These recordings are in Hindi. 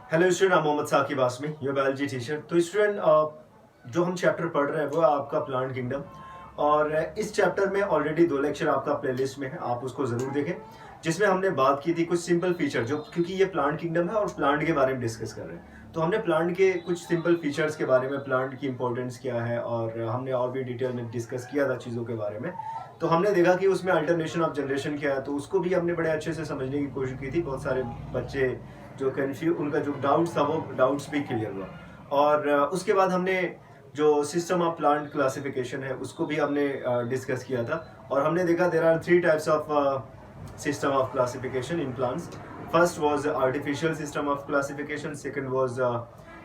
Hello student, I'm Mohammad Saqib Asmi, your biology teacher. तो स्टूडेंट, जो हम चैप्टर पढ़ रहे हैं वो है आपका प्लांट किंगडम। और इस चैप्टर में ऑलरेडी 2 लेक्चर आपका प्लेलिस्ट में है, आप उसको ज़रूर देखें, जिसमें हमने बात की थी कुछ सिंपल फीचर, जो क्योंकि ये प्लांट किंगडम है और प्लांट के बारे में डिस्कस कर रहे हैं, तो हमने प्लांट के कुछ सिंपल फीचर्स के बारे में, प्लांट की इंपॉर्टेंस क्या है, और हमने और भी डिटेल में डिस्कस किया था चीज़ों के बारे में। तो हमने देखा कि उसमें अल्टरनेशन ऑफ जनरेशन क्या है, तो उसको भी हमने बड़े अच्छे से समझने की कोशिश की थी। बहुत सारे बच्चे जो उनका जो डाउट्स था वो डाउट्स भी क्लियर हुआ। और उसके बाद हमने जो सिस्टम ऑफ प्लांट क्लासिफिकेशन है उसको भी हमने डिस्कस किया था। और हमने देखा there are 3 types of system of classification in plants. First was artificial system of classification, second was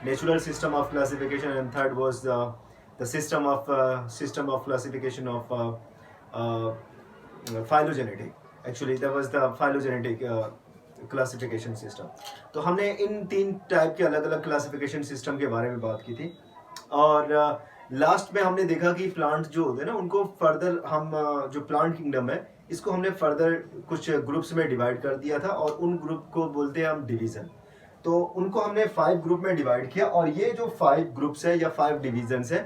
natural system of classification, and third was the system of classification of phylogenetic. Actually that was the phylogenetic classification system. तो हमने इन 3 टाइप के अलग अलग क्लासिफिकेशन सिस्टम के बारे में बात की थी। और लास्ट में हमने देखा कि प्लांट जो होते हैं ना, उनको फर्दर हम जो प्लांट किंगडम है इसको हमने फर्दर कुछ ग्रुप्स में डिवाइड कर दिया था, और उन ग्रुप को बोलते हैं हम डिवीजन। तो उनको हमने 5 ग्रुप में डिवाइड किया, और ये जो 5 ग्रुप्स है या 5 डिवीजन्स है,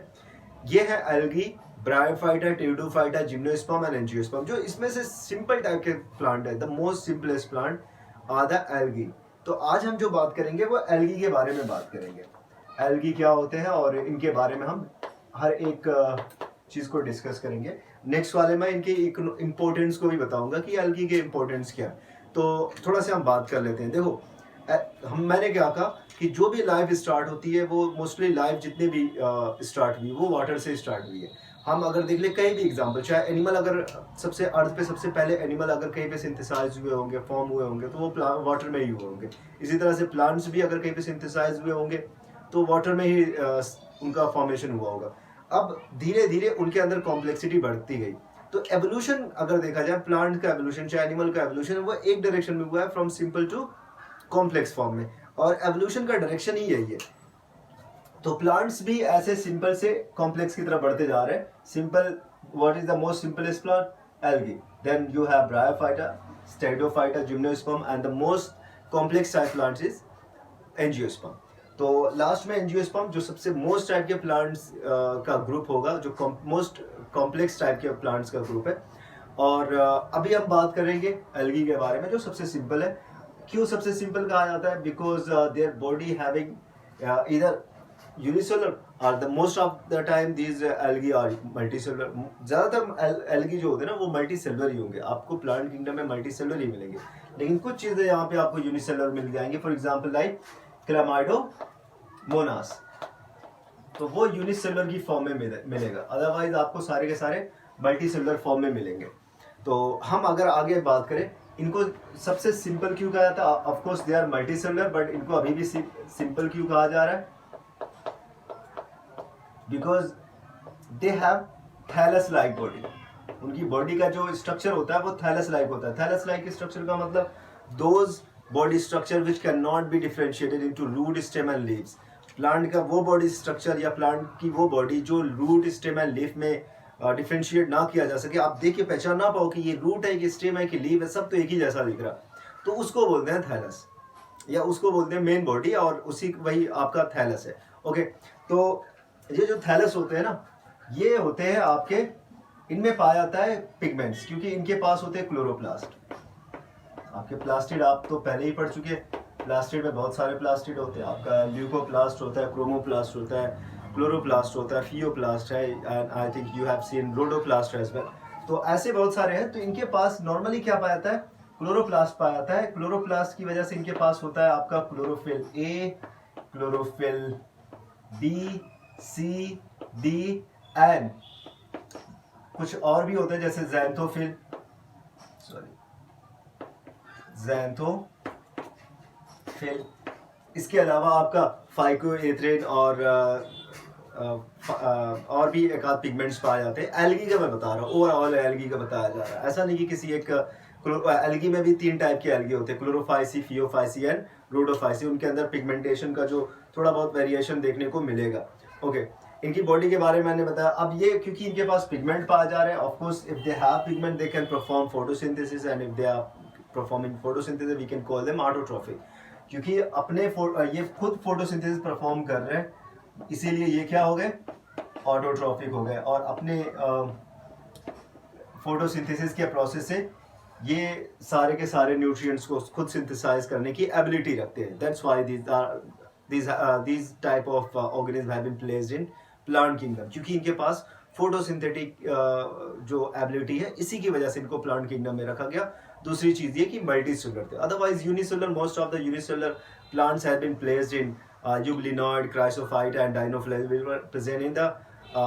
ये है algae, bryophyta, pteridophyta, gymnosperm and angiosperm. जो इसमें से सिंपल टाइप के प्लांट है, the most simplest plant are the algae. तो आज हम जो बात करेंगे वो एल्गी के बारे में बात करेंगे। एल्गी क्या होते हैं और इनके बारे में हम हर एक चीज़ को डिस्कस करेंगे। नेक्स्ट वाले में इनके इम्पोर्टेंस को भी बताऊंगा कि एल्गी के इम्पोर्टेंस क्या है। तो थोड़ा सा हम बात कर लेते हैं। देखो, मैंने क्या कहा कि जो भी लाइफ स्टार्ट होती है वो मोस्टली लाइफ जितने भी स्टार्ट हुई वो वाटर से स्टार्ट हुई है। हम अगर देख ले कहीं भी एग्जांपल, चाहे एनिमल, अगर सबसे अर्थ पे सबसे पहले एनिमल अगर कहीं पे सिंथेसाइज हुए होंगे, फॉर्म हुए होंगे, तो वो वाटर में ही हुए होंगे। इसी तरह से प्लांट्स भी अगर कहीं पे सिंथेसाइज हुए होंगे तो वाटर में ही उनका फॉर्मेशन हुआ होगा। अब धीरे धीरे उनके अंदर कॉम्प्लेक्सिटी बढ़ती गई। तो एवोल्यूशन अगर देखा जाए, प्लांट का एवोल्यूशन चाहे एनिमल का एवोल्यूशन, वो एक डायरेक्शन में हुआ है, from simple to complex form में, और एवोल्यूशन का डायरेक्शन ही यही है। तो प्लांट्स भी ऐसे सिंपल से कॉम्प्लेक्स की तरफ बढ़ते जा रहे हैं। Simple, what is the most simplest plant? Algae. Then you have bryophyta, pteridophyta, gymnosperm, and the most complex type plants is angiosperm. तो लास्ट में एंजियोस्पर्म जो सबसे मोस्ट टाइप के प्लांट्स का ग्रुप होगा, जो मोस्ट कॉम्प्लेक्स टाइप के प्लांट्स का ग्रुप है। और अभी हम बात करेंगे एल्गी के बारे में, जो सबसे सिंपल है। क्यों सबसे सिंपल कहा जाता है? Because their body having either unicellular, और the most of the time these algae are multicellular. ज़्यादातर एल्गी जो होते हैं ना वो मल्टीसेलुलर ही होंगे। आपको प्लांट किंगडम में मल्टीसेलुलर ही मिलेंगे, लेकिन कुछ चीज़ें यहाँ पे आपको यूनिसेलुलर मिल जाएंगे। फॉर एग्जांपल लाइक क्लामाइडोमोनास, तो वो यूनिसेलुलर की फॉर्म में मिलेगा। अदरवाइज आपको सारे के सारे मल्टीसेलुलर फॉर्म में मिलेंगे। तो हम अगर आगे बात करें, इनको सबसे सिंपल क्यों कहा जाता है? Of course they are multicellular, but इनको अभी भी सिंपल क्यों कहा जा रहा है? Because they have thallus like body. उनकी बॉडी का जो स्ट्रक्चर होता है वो थैलस लाइक होता है। थैलस लाइक स्ट्रक्चर का मतलब those body structure which can not be differentiated into root, stem and leaves. Plant का वो बॉडी स्ट्रक्चर या प्लांट की वो बॉडी जो रूट, स्टेम एंड लीफ में डिफरेंशिएट ना किया जा सके, आप देख के पहचान ना पाओ कि ये रूट है, कि स्टेम है, कि लीव है, सब तो एक ही जैसा दिख रहा, तो उसको बोलते हैं थैलस, या उसको बोलते हैं मेन बॉडी, और उसी वही आपका थैलस है। ओके, तो ये जो थैलस होते हैं ना, ये होते हैं आपके, इनमें पाया जाता है पिगमेंट्स, क्योंकि इनके पास होते हैं क्लोरोप्लास्ट। आपके प्लास्टिड आप तो पहले ही पढ़ चुके हैं। प्लास्टिड में बहुत सारे प्लास्टिड होते हैं। आपका ल्यूकोप्लास्ट होता है, क्रोमोप्लास्ट होता है, क्लोरोप्लास्ट होता है, फियोप्लास्ट है, and I think you have seen rhodoplast as well. तो ऐसे बहुत सारे हैं। तो इनके पास नॉर्मली क्या पाया जाता है? क्लोरोप्लास्ट पाया जाता है। क्लोरोप्लास्ट की वजह से इनके पास होता है आपका chlorophyll A, chlorophyll B, C, D, and कुछ और भी होते हैं जैसे ज़ैंथोफिल, इसके अलावा आपका फाइकोएथ्रिन और भी एक आध पिगमेंट्स पाए जाते हैं। एल्गी का मैं बता रहा हूँ, ओवरऑल एल्गी का बताया जा रहा है। ऐसा नहीं कि किसी एक एल्गी में भी 3 टाइप के एल्गी होते हैं, क्लोरोफाइसी, फियोफाइसी एंड रोडोफाइसी। उनके अंदर पिगमेंटेशन का जो थोड़ा बहुत वेरिएशन देखने को मिलेगा। ओके, इनकी बॉडी के बारे में मैंने बताया। अब ये क्योंकि इनके पास पिगमेंट पाए जा रहे हैं, of course if they have pigment they can perform photosynthesis, and if they are performing photosynthesis we can call them autotrophic. क्योंकि ये खुद फोटोसिंथेसिस परफॉर्म कर रहे हैं, इसीलिए ये क्या हो गए, ऑटोट्रॉफिक हो गए, और अपने फोटोसिंथेसिस के प्रोसेस से ये सारे के सारे न्यूट्रिएंट्स को खुद सिंथेसाइज करने की एबिलिटी रखते हैं। That's why these type of organisms have been placed in plant kingdom, क्योंकि इनके पास फोटोसिंथेटिक जो एबिलिटी है, इसी की वजह से इनको प्लांट किंगडम में रखा गया। दूसरी चीज ये कि मल्टी सेलुलर थे, otherwise unicellular, most of the unicellular plants have been placed in euglenoid, chrysophyte and dinoflagellate present in the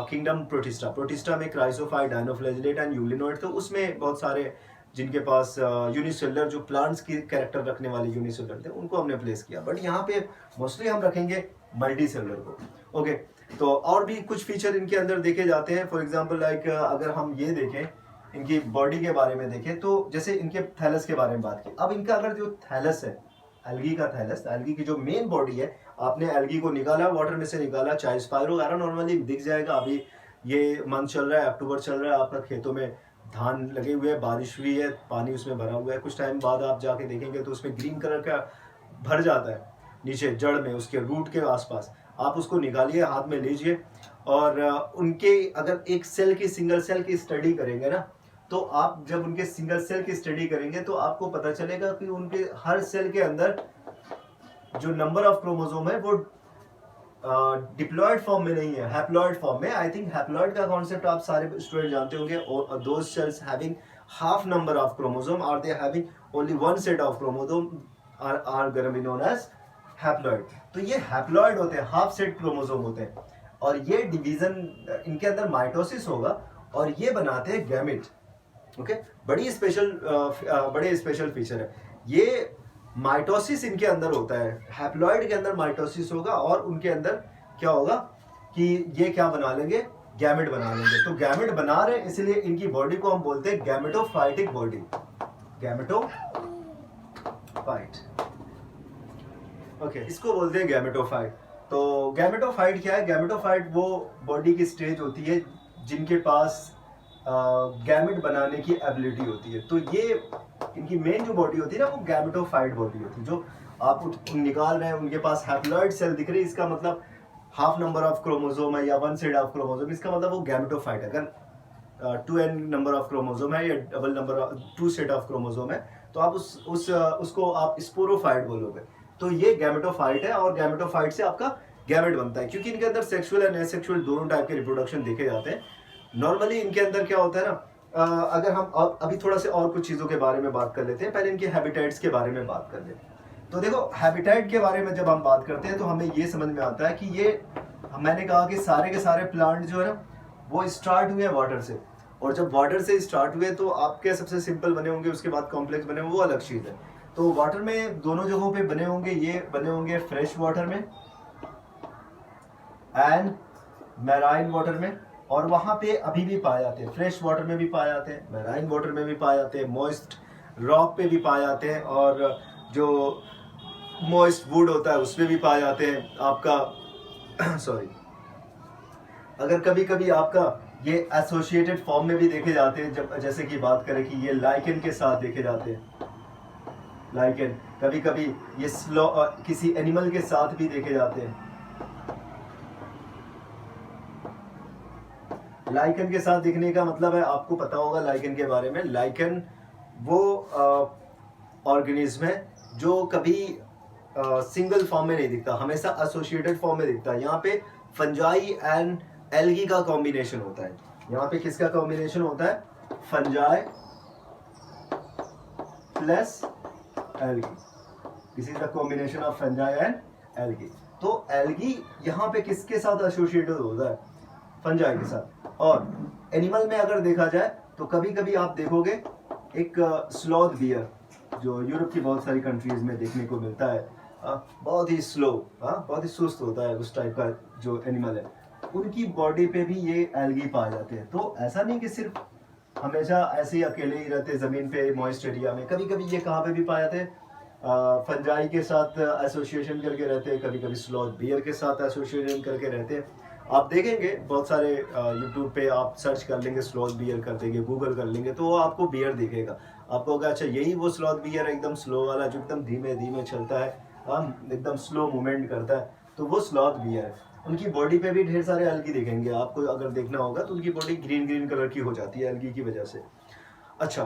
kingdom protista. Protista में क्राइसोफाइट, डाइनोफ्लैजिलेट एंड यूग्लिनॉइड थे, उसमें बहुत सारे जिनके पास यूनिसेलुलर जो प्लांट्स की कैरेक्टर रखने वाले यूनिसेलुलर थे, उनको हमने प्लेस किया। बट यहाँ पे मोस्टली हम रखेंगे मल्टी सेलुलर को। ओके, तो और भी कुछ फीचर इनके अंदर देखे जाते हैं। फॉर एग्जांपल लाइक अगर हम ये देखें, इनकी बॉडी के बारे में देखें, तो जैसे इनके थैलस के बारे में बात की। अब इनका अगर जो थैलस है, एल्गी का थैलस, एल्गी की जो मेन बॉडी है, आपने एल्गी को निकाला, वाटर में से निकाला, चाहे स्पाइरोगायरा नॉर्मली दिख जाएगा। अभी ये मंथ चल रहा है, अक्टूबर चल रहा है, आपका खेतों में धान लगे हुए हैं, बारिश हुई है, पानी उसमें भरा हुआ है, कुछ टाइम बाद आप जाके देखेंगे तो उसमें ग्रीन कलर का भर जाता है नीचे जड़ में, उसके रूट के आसपास। आप उसको निकालिए, हाथ में लीजिए, और उनके अगर एक सेल की, सिंगल सेल की स्टडी करेंगे ना, तो आप जब उनके सिंगल सेल की स्टडी करेंगे तो आपको पता चलेगा कि उनके हर सेल के अंदर जो नंबर ऑफ क्रोमोसोम है वो डिप्लॉयड फॉर्म में नहीं है, हैप्लॉयड फॉर्म में। आई थिंक हैप्लॉयड का कॉन्सेप्ट आप सारे स्टूडेंट जानते होंगे। और those cells having half number of chromosome और they having only one set of chromosome are gonna be known as haploid. तो ये हैप्लॉयड होते हैं, हाफ सेट क्रोमोसोम होते हैं, और ये डिवीजन इनके अंदर माइटोसिस होगा और ये बनाते हैं गैमेट। ओके, बड़े स्पेशल फीचर है ये। माइटोसिस इनके अंदर होता है, हैप्लॉइड के अंदर माइटोसिस होगा, और उनके अंदर क्या होगा कि ये क्या बना लेंगे, गैमेट बना लेंगे। तो गैमेट बना रहे हैं, इसलिए इनकी बॉडी को हम बोलते हैं गैमेटोफाइटिक बॉडी, गैमेटोफाइट। ओके, इसको बोलते हैं गैमेटोफाइट। तो गैमेटोफाइट क्या है? गैमेटोफाइट वो बॉडी की स्टेज होती है जिनके पास गैमेट बनाने की एबिलिटी होती है। तो ये इनकी मेन जो बॉडी होती है ना, वो गैमेटोफाइट बॉडी होती है। जो आप निकाल रहे हैं, उनके पास हैप्लॉइड सेल दिख रही है, इसका मतलब हाफ नंबर ऑफ क्रोमोसोम है या वन सेट ऑफ क्रोमोसोम, इसका मतलब वो गैमेटोफाइट है। अगर 2n नंबर ऑफ क्रोमोसोम है या double number 2 set of chromosome है, तो आप उसको आप स्पोरोफाइट बोलोगे। तो ये गैमेटोफाइट है, और गैमेटोफाइट से आपका गैमेट बनता है, क्योंकि इनके अंदर सेक्सुअल एंड एसेक्सुअल दोनों टाइप के रिप्रोडक्शन देखे जाते हैं। नॉर्मली इनके अंदर क्या होता है ना, अगर हम अभी थोड़ा से और कुछ चीज़ों के बारे में बात कर लेते हैं, पहले इनके हैबिटेट्स के बारे में बात कर लेते हैं। तो देखो, हैबिटेट के बारे में जब हम बात करते हैं तो हमें ये समझ में आता है कि ये, मैंने कहा कि सारे के सारे प्लांट जो है ना, वो स्टार्ट हुए वाटर से, और जब वाटर से स्टार्ट हुए तो आपके सबसे सिंपल बने होंगे, उसके बाद कॉम्प्लेक्स बने होंगे, वो अलग चीज़ है। तो वाटर में दोनों जगहों पे बने होंगे, ये बने होंगे फ्रेश वाटर में एंड मैराइन वाटर में, और वहाँ पे अभी भी पाए जाते हैं, फ्रेश वाटर में भी पाए जाते हैं, मैराइन वाटर में भी पाए जाते हैं, मॉइस्ट रॉक पे भी पाए जाते हैं, और जो मॉइस्ट वुड होता है उसमें भी पाए जाते हैं आपका सॉरी, अगर कभी कभी आपका ये एसोसिएटेड फॉर्म में भी देखे जाते हैं, जब जैसे कि बात करें कि ये लाइकेन के साथ देखे जाते हैं, लाइकेन कभी कभी ये किसी एनिमल के साथ भी देखे जाते हैं। लाइकन के साथ दिखने का मतलब है, आपको पता होगा लाइकन के बारे में, लाइकन वो ऑर्गेनिज्म है जो कभी सिंगल फॉर्म में नहीं दिखता, हमेशा एसोसिएटेड फॉर्म में दिखता है। यहाँ पे फंजाई एंड एल्गी का कॉम्बिनेशन होता है। यहाँ पे किसका कॉम्बिनेशन होता है? Fungi plus algae, this is the combination of fungi and algae. तो एल्गी यहाँ पे किसके साथ एसोसिएटेड होता है? फंजाई के साथ। और एनिमल में अगर देखा जाए तो कभी कभी आप देखोगे एक स्लॉथ बियर, जो यूरोप की बहुत सारी कंट्रीज में देखने को मिलता है, बहुत ही स्लो, बहुत ही सुस्त होता है उस टाइप का जो एनिमल है, उनकी बॉडी पे भी ये एल्गी पाए जाते हैं। तो ऐसा नहीं कि सिर्फ हमेशा ऐसे ही अकेले ही रहते जमीन पे मॉइस्ट एरिया में, कभी कभी ये कहाँ पे भी पाए जाते हैं, फंजाई के साथ एसोसिएशन करके रहते हैं, कभी कभी स्लॉथ बियर के साथ एसोसिएशन करके रहते हैं। आप देखेंगे बहुत सारे यूट्यूब पे आप सर्च कर लेंगे, स्लॉथ बियर कर देंगे, गूगल कर लेंगे, तो वो आपको बियर दिखेगा, आपको होगा अच्छा यही वो स्लॉथ बियर है, एकदम स्लो वाला जो एकदम धीमे धीमे चलता है, एकदम स्लो मूवमेंट करता है, तो वो स्लॉथ बियर है। उनकी बॉडी पे भी ढेर सारे एल्गी दिखेंगे आपको, अगर देखना होगा तो उनकी बॉडी ग्रीन ग्रीन कलर की हो जाती है एल्गी की वजह से। अच्छा,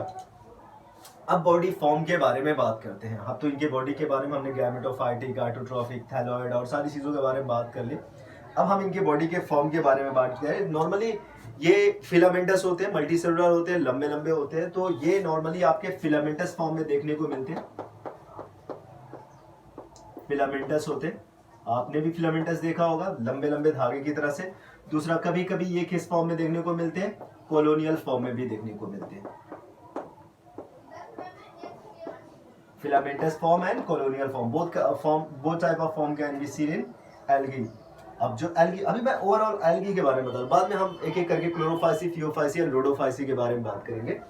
अब बॉडी फॉर्म के बारे में बात करते हैं। अब तो इनके बॉडी के बारे में हमने गैमेटोफाइटिक, ऑटोट्रॉफिक, थैलॉइड और सारी चीज़ों के बारे में बात कर ली। अब हम इनके बॉडी के फॉर्म के बारे में बात करें। नॉर्मली ये फिलामेंटस होते हैं, मल्टीसेलुलर होते हैं, लंबे लंबे होते हैं, तो ये नॉर्मली आपके फिलामेंटस फॉर्म में देखने को मिलते हैं। फिलामेंटस होते हैं, आपने भी फिलामेंटस देखा होगा, लंबे लंबे धागे की तरह से। दूसरा, कभी कभी ये किस फॉर्म में देखने को मिलते हैं? कॉलोनियल फॉर्म में भी देखने को मिलते हैं। Filamentous form and colonial form, both type of form can be seen in algae. अब जो एल्गी, अभी मैं ओवरऑल एल्गी के बारे में बता रहा हूं, बाद में हम एक एक करके क्लोरोफाइसी, फियोफाइसी और रोडोफाइसी के बारे में बात करेंगे।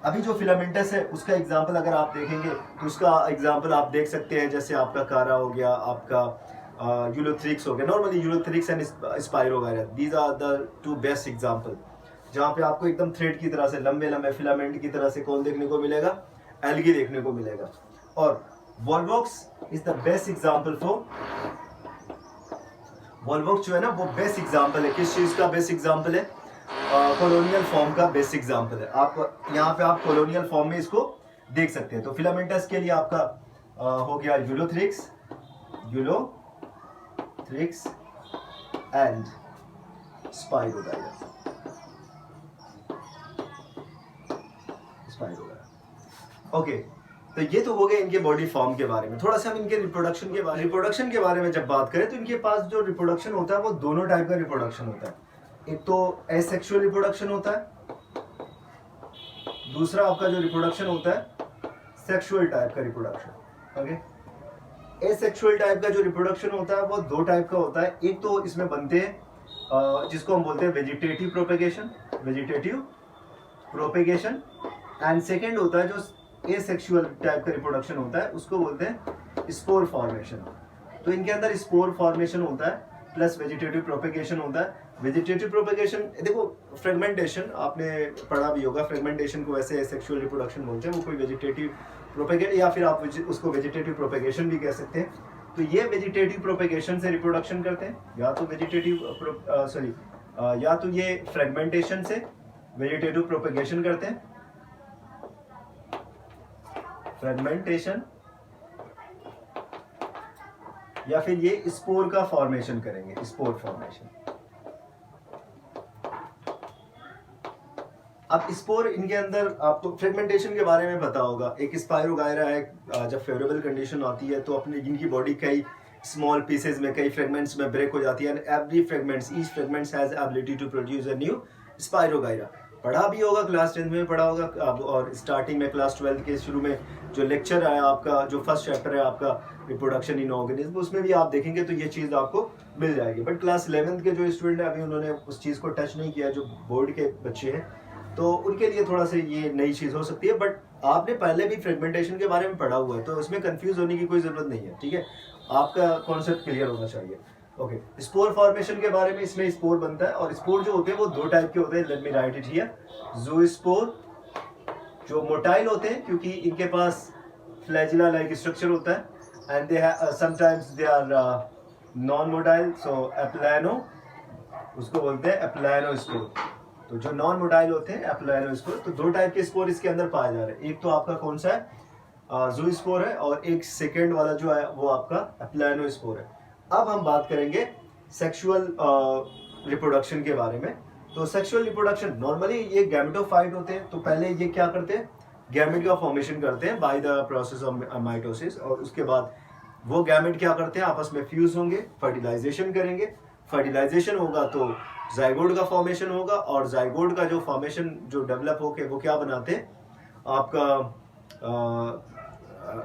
अभी जो फिलामेंटस है उसका एग्जांपल अगर आप देखेंगे तो उसका एग्जांपल आप देख सकते हैं, जैसे आपका कारा हो गया, आपका यूलोथ्रिक्स हो गया। Normally ulothrix and spirogyra, these are the two best example, जहाँ पे आपको एकदम थ्रेड की तरह से, लंबे लंबे फिलामेंट की तरह से कौन देखने को मिलेगा? एल्गी देखने को मिलेगा। और Volvox is the best example for, Volvox जो है ना वो बेस्ट एग्जांपल है। किस चीज का बेस्ट एग्जांपल है? कॉलोनियल फॉर्म का बेस्ट एग्जांपल है। आप यहाँ पे आप कॉलोनियल फॉर्म में इसको देख सकते हैं। तो फिलामेंटस के लिए आपका हो गया यूलोथ्रिक्स एंड स्पाइरोगायरा। ओके, तो ये तो हो गया इनके बॉडी फॉर्म के बारे में। थोड़ा सा हम इनके रिप्रोडक्शन के बारे में जब बात करें तो इनके पास जो रिप्रोडक्शन होता है वो दोनों टाइप का रिप्रोडक्शन होता है। एक तो एसेक्सुअल रिप्रोडक्शन होता है, दूसरा आपका जो रिप्रोडक्शन होता है सेक्सुअल टाइप का रिप्रोडक्शन। ओके, एसेक्सुअल टाइप का जो रिप्रोडक्शन होता है वो दो टाइप का होता है। एक तो इसमें बनते हैं जिसको हम बोलते हैं वेजिटेटिव प्रोपेगेशन, एंड सेकेंड होता है जो एसेक्सुअल टाइप का रिप्रोडक्शन होता है, उसको बोलते हैं स्पोर फॉर्मेशन। तो इनके अंदर स्पोर फॉर्मेशन होता है प्लस वेजिटेटिव प्रोपेगेशन होता है। वेजिटेटिव प्रोपेगेशन, देखो फ्रेगमेंटेशन आपने पढ़ा भी होगा, फ्रेगमेंटेशन को वैसे एसेक्सुअल रिप्रोडक्शन बोलते हैं, वो कोई वेजिटेटिव प्रोपेगेशन या फिर आप उसको वेजिटेटिव प्रोपेगेशन भी कह सकते हैं। तो ये वेजिटेटिव प्रोपेगेशन से रिप्रोडक्शन करते हैं, या तो ये फ्रेगमेंटेशन से वेजिटेटिव प्रोपेगेशन करते हैं, फ्रेगमेंटेशन, या फिर ये स्पोर का फॉर्मेशन करेंगे, स्पोर फॉर्मेशन। अब स्पोर इनके अंदर आपको फ्रेगमेंटेशन के बारे में पता होगा। एक स्पाइरोगायरा है, जब फेवरेबल कंडीशन आती है तो अपनी इनकी बॉडी कई स्मॉल पीसेस में, कई फ्रेगमेंट्स में ब्रेक हो जाती है, and every fragments, each fragments has ability to produce a new spirogyra. पढ़ा भी होगा, क्लास 10 में पढ़ा होगा, और स्टार्टिंग में क्लास 12 के शुरू में जो लेक्चर है आपका, जो फर्स्ट चैप्टर है आपका रिप्रोडक्शन इन ऑर्गेनिज्म, उसमें भी आप देखेंगे तो ये चीज़ आपको मिल जाएगी। बट क्लास 11 के जो स्टूडेंट है अभी उन्होंने उस चीज़ को टच नहीं किया, जो बोर्ड के बच्चे हैं, तो उनके लिए थोड़ा सा ये नई चीज़ हो सकती है। बट आपने पहले भी फ्रेगमेंटेशन के बारे में पढ़ा हुआ है, तो उसमें कंफ्यूज होने की कोई ज़रूरत नहीं है, ठीक है? आपका कॉन्सेप्ट क्लियर होना चाहिए। ओके, स्पोर फॉर्मेशन के बारे में, इसमें स्पोर बनता है, और स्पोर जो होते हैं वो दो टाइप के होते हैं। Let me write it here. Zoospore जो मोटाइल होते हैं क्योंकि इनके पास फ्लैजिला लाइक स्ट्रक्चर होता है, and they sometimes they are non motile, so aplano, उसको बोलते हैं एप्लानो स्पोर। तो जो नॉन मोटाइल होते हैं एप्लानो स्पोर। तो दो टाइप के स्पोर इसके अंदर पाए जा रहे हैं। एक तो आपका कौन सा है? ज़ूस्पोर है, और एक सेकेंड वाला जो है वो आपका एप्लानो स्पोर है। अब हम बात करेंगे सेक्सुअल रिप्रोडक्शन के बारे में। तो सेक्सुअल रिप्रोडक्शन नॉर्मली ये गैमेटोफाइट होते हैं, तो पहले ये क्या करते हैं? गैमेट का फॉर्मेशन करते हैं by the process of mitosis, और उसके बाद वो गैमेट क्या करते हैं? आपस में फ्यूज होंगे, फर्टिलाइजेशन करेंगे। फर्टिलाइजेशन होगा तो जाइगोट का फॉर्मेशन होगा, और जाइगोट का जो फॉर्मेशन जो डेवलप होके वो क्या बनाते हैं? आपका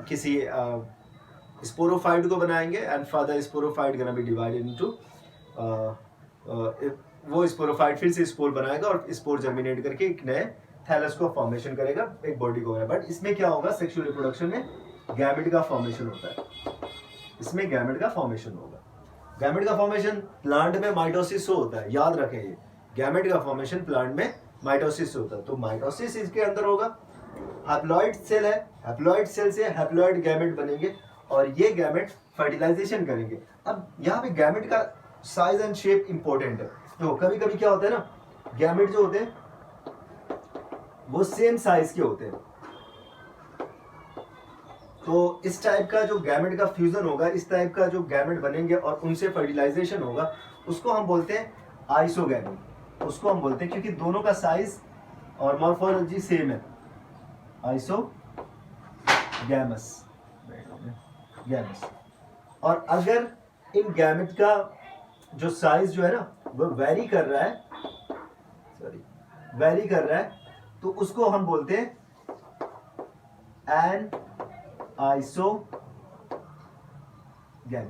किसी स्पोरोफाइट को बनाएंगे, and further sporophyte gonna be divided into, वो स्पोरोफाइट फिर से स्पोर बनाएगा और स्पोर जर्मिनेट करके एक नए थैलस को फॉर्मेशन करेगा, एक बॉडी को। बट इसमें क्या होगा? सेक्सुअल रिप्रोडक्शन में गैमेट का फॉर्मेशन होता है, इसमें गैमेट का फॉर्मेशन होगा। गैमेट का फॉर्मेशन प्लांट में माइटोसिस से होता है, याद रखें ये, गैमेट का फॉर्मेशन प्लांट में माइटोसिस से होता है। तो माइटोसिस इसके अंदर होगा, हैप्लॉइड सेल है, हैप्लॉइड सेल से हैप्लॉइड गैमेट बनेंगे, और ये गैमेट फर्टिलाइजेशन करेंगे। अब यहाँ पे गैमेट का साइज एंड शेप इंपॉर्टेंट है। तो कभी कभी क्या होता है ना, गैमेट जो होते हैं वो सेम साइज के होते हैं। तो इस टाइप का जो गैमेट का फ्यूजन होगा, इस टाइप का जो गैमेट बनेंगे और उनसे फर्टिलाइजेशन होगा, उसको हम बोलते हैं आइसोगैमी। उसको हम बोलते हैं क्योंकि दोनों का साइज और मॉर्फोलॉजी सेम है, आइसोगैमस गैमस। और अगर इन गैमेट का जो साइज जो है ना वो वेरी कर रहा है, तो उसको हम बोलते हैं एन आइसोगैमी।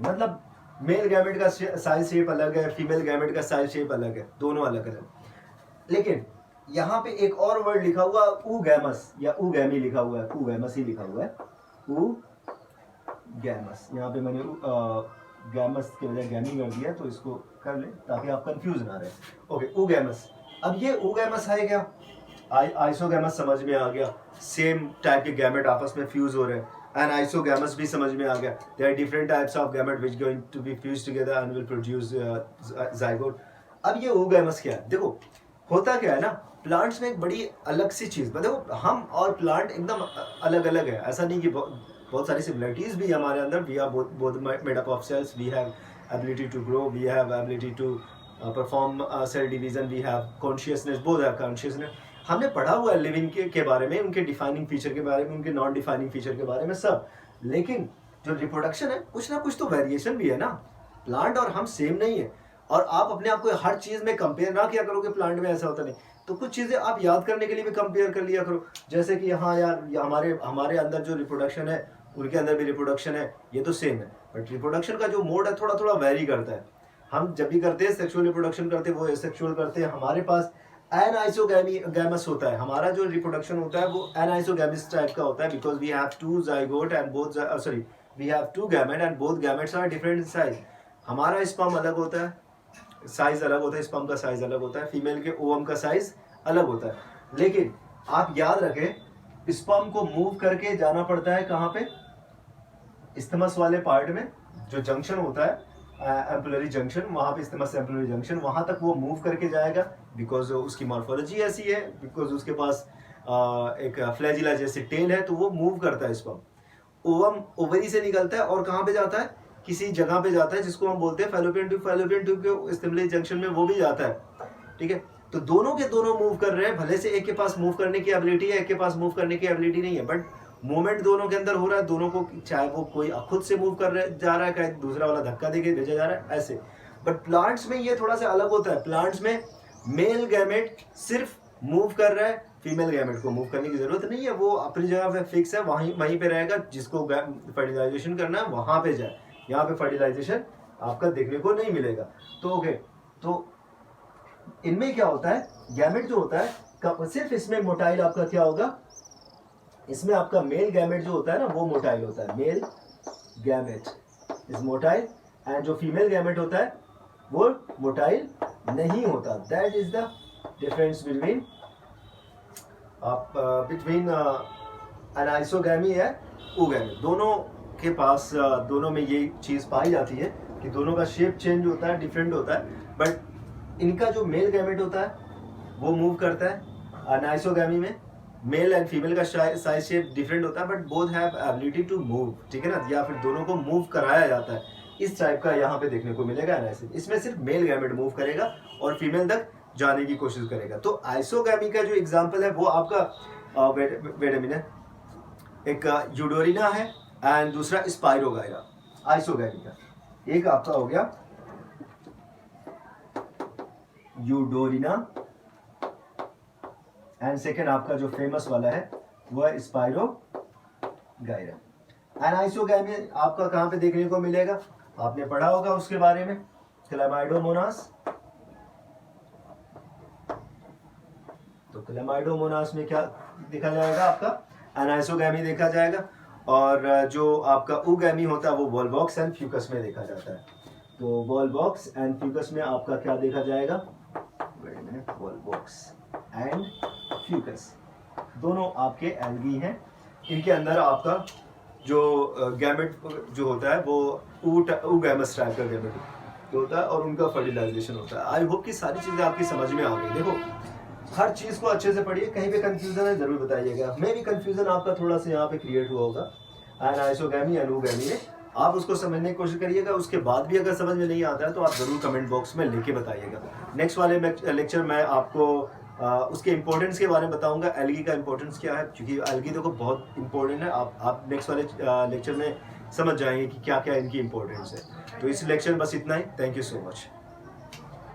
मतलब मेल गैमेट का साइज शेप अलग है, फीमेल गैमेट का साइज शेप अलग है, दोनों अलग अलग। लेकिन यहाँ पे एक और वर्ड लिखा हुआ ऊगैमस या ऊगैमी लिखा हुआ है, ऊगैमस ही लिखा हुआ है, ऊगैमस। यहाँ पे मैंने गैमस के बजाय गैमी कर दिया, तो इसको कर ले ताकि आप कंफ्यूज ना रहे। Okay, oogamous. अब ये ऊगैमस है क्या, आइसोगैमस समझ में आ गया, सेम टाइप के गैमेट आपस में फ्यूज हो रहे हैं। एंड आइसोगैमस भी समझ में आ गया, there are different types of gamete which going to be fused together and will produce zygote. अब ये ऊगैमस क्या है, देखो होता क्या है ना, प्लांट्स में एक बड़ी अलग सी चीज, देखो हम और प्लांट एकदम अलग अलग है, ऐसा नहीं कि बहुत सारी सिमिलरिटीज भी हमारे अंदर। We are both made up of cells, we have ability to grow, we have ability to perform cell division, we have consciousness, both have consciousness. हमने पढ़ा हुआ है लिविंग के बारे में, उनके डिफाइनिंग फीचर के बारे में, उनके नॉन डिफाइनिंग फीचर के बारे में सब। लेकिन जो रिप्रोडक्शन है, कुछ ना कुछ तो वेरिएशन भी है ना, प्लांट और हम सेम नहीं है। और आप अपने आप को हर चीज में कंपेयर ना किया करो कि प्लांट में ऐसा होता नहीं, तो कुछ चीजें आप याद करने के लिए भी कंपेयर कर लिया करो। जैसे कि हाँ यार, हमारे अंदर जो रिप्रोडक्शन है, उनके अंदर भी रिप्रोडक्शन है, ये तो सेम है, बट रिप्रोडक्शन का जो मोड है थोड़ा थोड़ा वेरी करता है। हम जब भी करते हैं सेक्सुअल रिप्रोडक्शन करते हैं, वो एसेक्सुअल करते हैं। हमारे पास एनाइसोगैमस होता है, हमारा जो रिप्रोडक्शन होता है वो एनाइसोगैमस टाइप का होता है, because we have two zygote and both we have two gamete and both gametes are different in size. हमारा स्पर्म अलग होता है, साइज अलग होता है, स्पर्म का साइज अलग होता है, फीमेल के ओवम का साइज अलग होता है। लेकिन आप याद रखें, स्पर्म को मूव करके जाना पड़ता है कहाँ पे, इस्थमस वाले पार्ट में, जो जंक्शन होता है एम्पुलरी जंक्शन, वहां पे इस्थमस एम्पुलरी जंक्शन, वहां तक वो मूव करके जाएगा, बिकॉज उसकी मॉर्फोलॉजी ऐसी है, बिकॉज उसके पास एक फ्लैजिला जैसे टेल है, तो वो मूव करता है स्पर्म। ओवम ओवरी से निकलता है और कहाँ पे जाता है, किसी जगह पे जाता है जिसको हम बोलते हैं फैलोपियन ट्यूब। फैलोपियन ट्यूब के स्टिमुलेट जंक्शन में वो भी जाता है, ठीक है। तो दोनों के दोनों मूव कर रहे हैं, भले से एक के पास मूव करने की एबिलिटी है, एक के पास मूव करने की एबिलिटी नहीं है, बट मूवमेंट दोनों के अंदर हो रहा है। दोनों को, चाहे वो कोई खुद से मूव कर रहे जा रहा है, चाहे दूसरा वाला धक्का देके भेजा जा रहा है, ऐसे। बट प्लांट्स में ये थोड़ा सा अलग होता है। प्लांट्स में मेल गैमेट सिर्फ मूव कर रहा है, फीमेल गैमेट को मूव करने की जरूरत नहीं है, वो अपनी जगह पे फिक्स है, वहीं पे रहेगा। जिसको फर्टिलाइजेशन करना है वहां पे जाए, यहाँ पे फर्टिलाइजेशन आपका देखने को नहीं मिलेगा। तो ओके, तो इनमें क्या होता है, गैमेट जो होता है सिर्फ इसमें मोटाइल आपका क्या होगा, इसमें आपका मेल गैमेट जो होता है ना वो मोटाइल होता है, male gamete is motile, and जो फीमेल गैमेट होता है वो मोटाइल नहीं होता। That is the difference between anisogamy है ऊगैमी। दोनों के पास दोनों में ये चीज पाई जाती है कि दोनों का शेप चेंज होता है, डिफरेंट होता है, बट इनका जो मेल गैमेट होता है वो मूव करता है। एनाइसोगैमी में मेल एंड फीमेल का साइज शेप डिफरेंट होता है, but both have ability to move, ठीक है ना, या फिर दोनों को मूव कराया जाता है। इस टाइप का यहाँ पे देखने को मिलेगा एनाइसिस। इसमें सिर्फ मेल गैमेट मूव करेगा और फीमेल तक जाने की कोशिश करेगा। तो आइसोगैमी का जो एग्जांपल है वो आपका वेट अ मिनट, एक यूडोरिना है एंड दूसरा स्पाइरोगाइरा। आइसोगैमी का एक आपका हो गया यूडोरिना, एंड सेकेंड आपका जो फेमस वाला है वो है स्पाइरोगाइरा। एनाइसोगैमी आपका कहां पे देखने को मिलेगा, आपने पढ़ा होगा उसके बारे में, क्लैमाइडोमोनास। तो क्लैमाइडोमोनास में क्या देखा जाएगा, आपका एनाइसोगैमी देखा जाएगा, और जो आपका ऊगैमी होता है वो वॉलबॉक्स एंड फ्यूकस में देखा जाता है। तो वॉलबॉक्स एंड फ्यूकस में आपका क्या देखा जाएगा, वॉलबॉक्स एंड फ्यूकस दोनों आपके एल्गी हैं। इनके अंदर आपका जो गैमेट जो होता है वो ऊ गैमस टाइप का गैमेट होता है और उनका फर्टिलाइजेशन होता है। आई होप कि सारी चीज़ें आपकी समझ में आ गई। देखो हर चीज़ को अच्छे से पढ़िए, कहीं पे कंफ्यूजन है ज़रूर बताइएगा। मे भी कंफ्यूजन आपका थोड़ा सा यहाँ पे क्रिएट हुआ होगा एंड आइसोगैमी एंड ऊगैमी में, आप उसको समझने की कोशिश करिएगा। उसके बाद भी अगर समझ में नहीं आता है तो आप ज़रूर कमेंट बॉक्स में लिख के बताइएगा। नेक्स्ट वाले लेक्चर में आपको उसके इंपॉर्टेंस के बारे में बताऊंगा, एल्गी का इंपॉर्टेंस क्या है, क्योंकि एल्गी देखो बहुत इंपॉर्टेंट है। आप नेक्स्ट वाले लेक्चर में समझ जाएंगे कि क्या क्या इनकी इंपॉर्टेंस है। तो इस लेक्चर में बस इतना ही। Thank you so much.